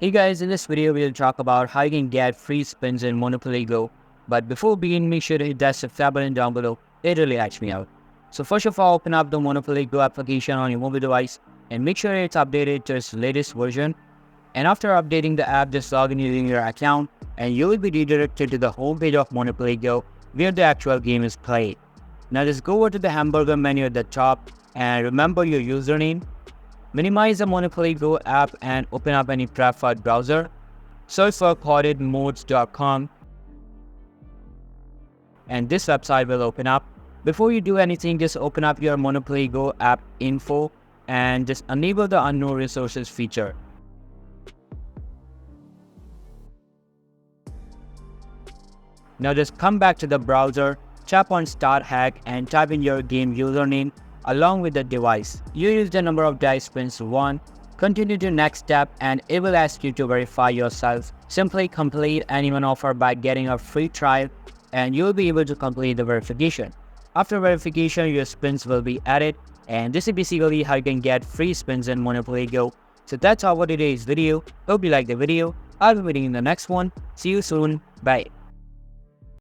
Hey guys, in this video we'll talk about how you can get free spins in Monopoly Go. But before beginning, make sure to hit that subscribe button down below. It really helps me out. So first of all, open up the Monopoly Go application on your mobile device and make sure it's updated to its latest version. And after updating the app, just log in using your account and you will be redirected to the home page of Monopoly Go where the actual game is played. Now just go over to the hamburger menu at the top and remember your username. Minimize the Monopoly Go app and open up any preferred browser. Search for cordedmodes.com and this website will open up. Before you do anything, just open up your Monopoly Go app info and just enable the unknown resources feature. Now just come back to the browser, tap on Start Hack and type in your game username along with the device. You use the number of dice spins 1. Continue to next step and it will ask you to verify yourself. Simply complete any one offer by getting a free trial and you will be able to complete the verification. After verification, your spins will be added and this is basically how you can get free spins in Monopoly Go. So that's all for today's video. Hope you liked the video. I'll be waiting in the next one. See you soon. Bye.